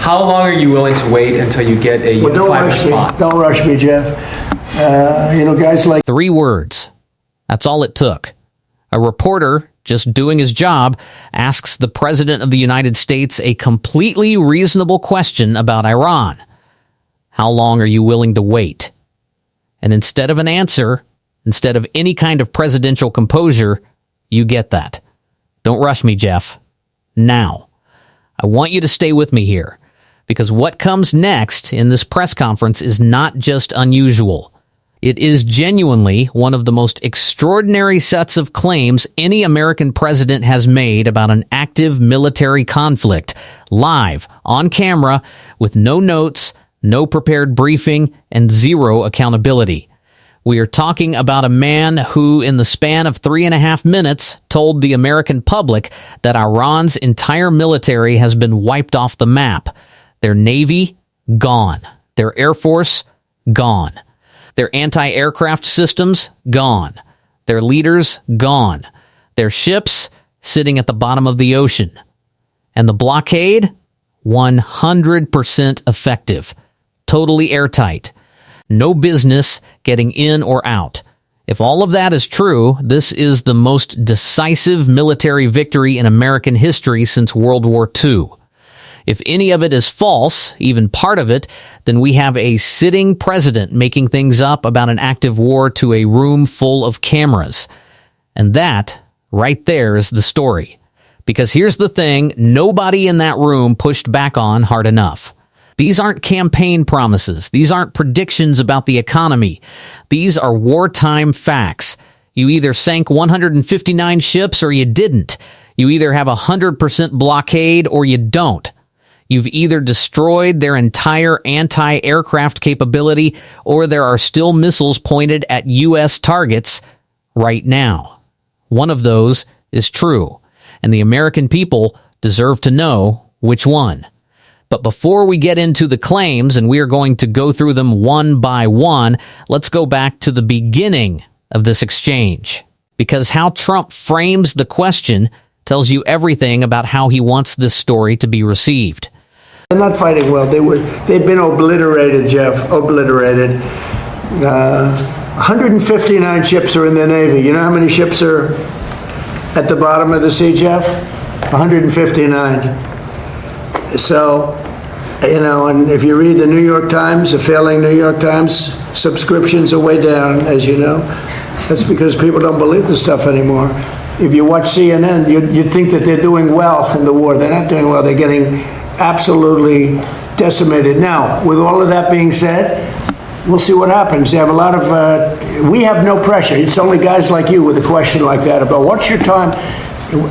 How long are you willing to wait until you get a unified response? Don't rush me, Jeff. Guys like... 3 words. That's all it took. A reporter, just doing his job, asks the President of the United States a completely reasonable question about Iran. How long are you willing to wait? And instead of an answer, instead of any kind of presidential composure, you get that. Don't rush me, Jeff. Now, I want you to stay with me here, because what comes next in this press conference is not just unusual. It is genuinely one of the most extraordinary sets of claims any American president has made about an active military conflict, live, on camera, with no notes, no prepared briefing, and zero accountability. We are talking about a man who, in the span of 3.5 minutes, told the American public that Iran's entire military has been wiped off the map. Their Navy, gone. Their Air Force, gone. Their anti-aircraft systems, gone. Their leaders, gone. Their ships, sitting at the bottom of the ocean. And the blockade, 100% effective. Totally airtight. No business getting in or out. If all of that is true, this is the most decisive military victory in American history since World War II. If any of it is false, even part of it, then we have a sitting president making things up about an active war to a room full of cameras. And that, right there, is the story. Because here's the thing, nobody in that room pushed back on hard enough. These aren't campaign promises. These aren't predictions about the economy. These are wartime facts. You either sank 159 ships or you didn't. You either have 100% blockade or you don't. You've either destroyed their entire anti-aircraft capability or there are still missiles pointed at U.S. targets right now. One of those is true, and the American people deserve to know which one. But before we get into the claims, and we are going to go through them one by one, let's go back to the beginning of this exchange. Because how Trump frames the question tells you everything about how he wants this story to be received. They're not fighting well. They've been obliterated, Jeff, obliterated. 159 ships are in the Navy. You know how many ships are at the bottom of the sea, Jeff? 159. So, and if you read the New York Times, the failing New York Times, subscriptions are way down, as you know. That's because people don't believe the stuff anymore. If you watch CNN, you'd think that they're doing well in the war. They're not doing well. They're getting absolutely decimated. Now, with all of that being said, we'll see what happens. They have a lot of, we have no pressure. It's only guys like you with a question like that about what's your time.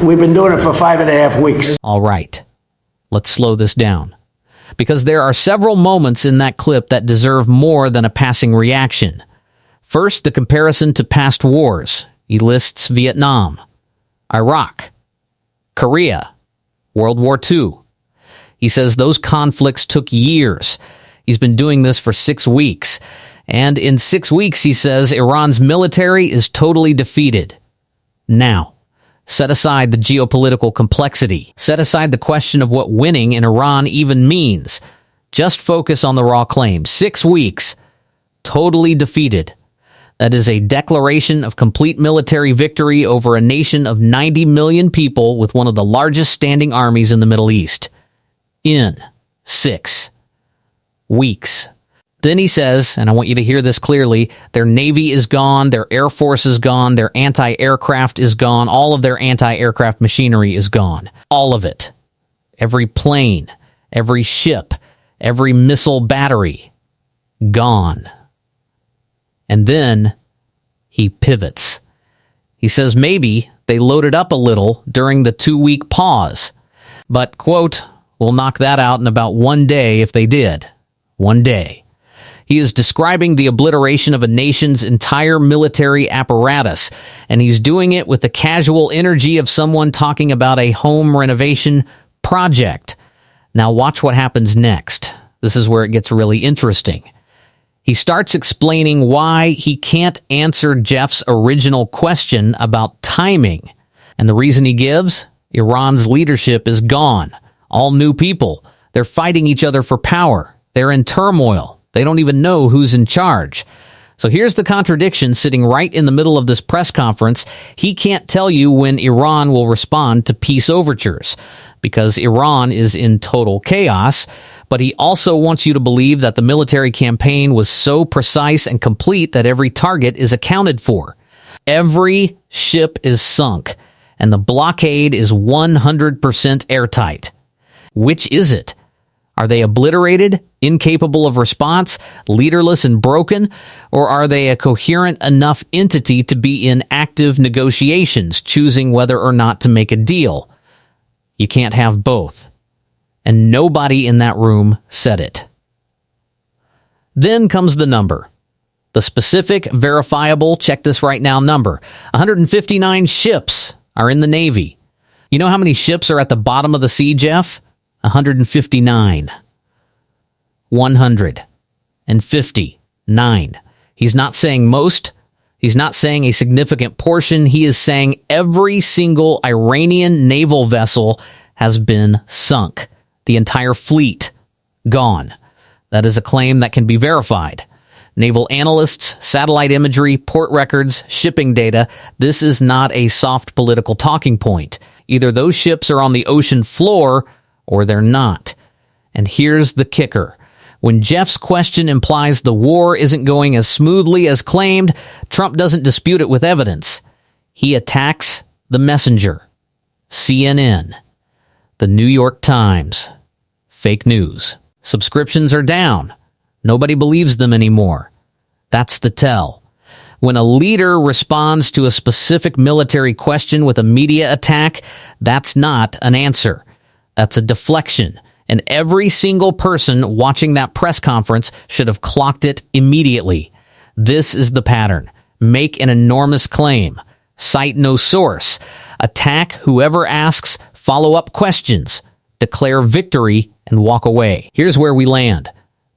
We've been doing it for 5.5 weeks. All right. Let's slow this down, because there are several moments in that clip that deserve more than a passing reaction. First, the comparison to past wars. He lists Vietnam, Iraq, Korea, World War II. He says those conflicts took years. He's been doing this for 6 weeks. And in 6 weeks, he says, Iran's military is totally defeated. Now, set aside the geopolitical complexity. Set aside the question of what winning in Iran even means. Just focus on the raw claims. 6 weeks. Totally defeated. That is a declaration of complete military victory over a nation of 90 million people with one of the largest standing armies in the Middle East. In 6 weeks. Then he says, and I want you to hear this clearly, their Navy is gone, their Air Force is gone, their anti-aircraft is gone, all of their anti-aircraft machinery is gone. All of it. Every plane, every ship, every missile battery, gone. And then he pivots. He says maybe they loaded up a little during the 2-week pause. But, quote, we'll knock that out in about 1 day if they did. 1 day. He is describing the obliteration of a nation's entire military apparatus, and he's doing it with the casual energy of someone talking about a home renovation project. Now watch what happens next. This is where it gets really interesting. He starts explaining why he can't answer Jeff's original question about timing. And the reason he gives? Iran's leadership is gone. All new people. They're fighting each other for power. They're in turmoil. They don't even know who's in charge. So here's the contradiction sitting right in the middle of this press conference. He can't tell you when Iran will respond to peace overtures because Iran is in total chaos, but he also wants you to believe that the military campaign was so precise and complete that every target is accounted for. Every ship is sunk, and the blockade is 100% airtight. Which is it? Are they obliterated, incapable of response, leaderless and broken, or are they a coherent enough entity to be in active negotiations, choosing whether or not to make a deal? You can't have both. And nobody in that room said it. Then comes the number. The specific, verifiable, check this right now number. 159 ships are in the Navy. You know how many ships are at the bottom of the sea, Jeff? 159. 159. He's not saying most. He's not saying a significant portion. He is saying every single Iranian naval vessel has been sunk. The entire fleet gone. That is a claim that can be verified. Naval analysts, satellite imagery, port records, shipping data. This is not a soft political talking point. Either those ships are on the ocean floor or they're not. And here's the kicker. When Jeff's question implies the war isn't going as smoothly as claimed, Trump doesn't dispute it with evidence. He attacks the messenger. CNN. The New York Times. Fake news. Subscriptions are down. Nobody believes them anymore. That's the tell. When a leader responds to a specific military question with a media attack, that's not an answer. That's a deflection. And every single person watching that press conference should have clocked it immediately. This is the pattern. Make an enormous claim. Cite no source. Attack whoever asks follow-up questions. Declare victory and walk away. Here's where we land.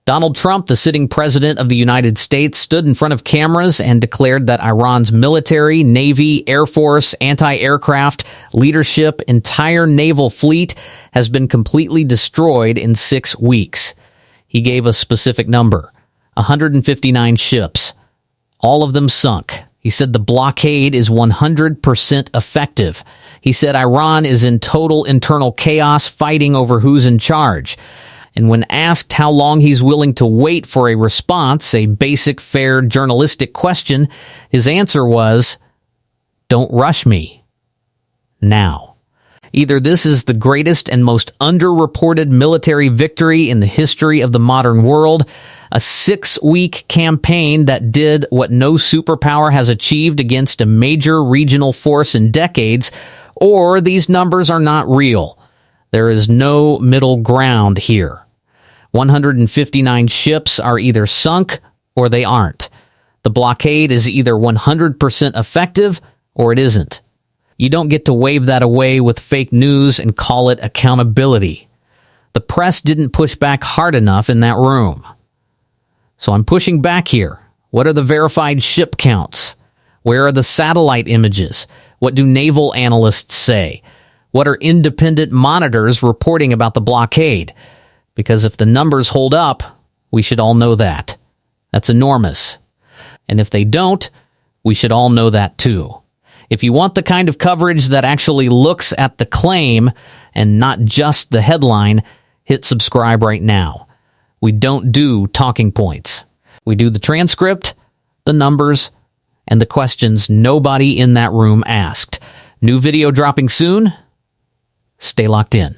Donald Trump, the sitting president of the United States, stood in front of cameras and declared that Iran's military, Navy, Air Force, anti-aircraft, leadership, entire naval fleet has been completely destroyed in 6 weeks. He gave a specific number, 159 ships, all of them sunk. He said the blockade is 100% effective. He said Iran is in total internal chaos, fighting over who's in charge. And when asked how long he's willing to wait for a response, a basic, fair, journalistic question, his answer was, "Don't rush me. Now." Either this is the greatest and most underreported military victory in the history of the modern world, a 6-week campaign that did what no superpower has achieved against a major regional force in decades, or these numbers are not real. There is no middle ground here. 159 ships are either sunk or they aren't. The blockade is either 100% effective or it isn't. You don't get to wave that away with fake news and call it accountability. The press didn't push back hard enough in that room. So I'm pushing back here. What are the verified ship counts? Where are the satellite images? What do naval analysts say? What are independent monitors reporting about the blockade? Because if the numbers hold up, we should all know that. That's enormous. And if they don't, we should all know that too. If you want the kind of coverage that actually looks at the claim and not just the headline, hit subscribe right now. We don't do talking points. We do the transcript, the numbers, and the questions nobody in that room asked. New video dropping soon. Stay locked in.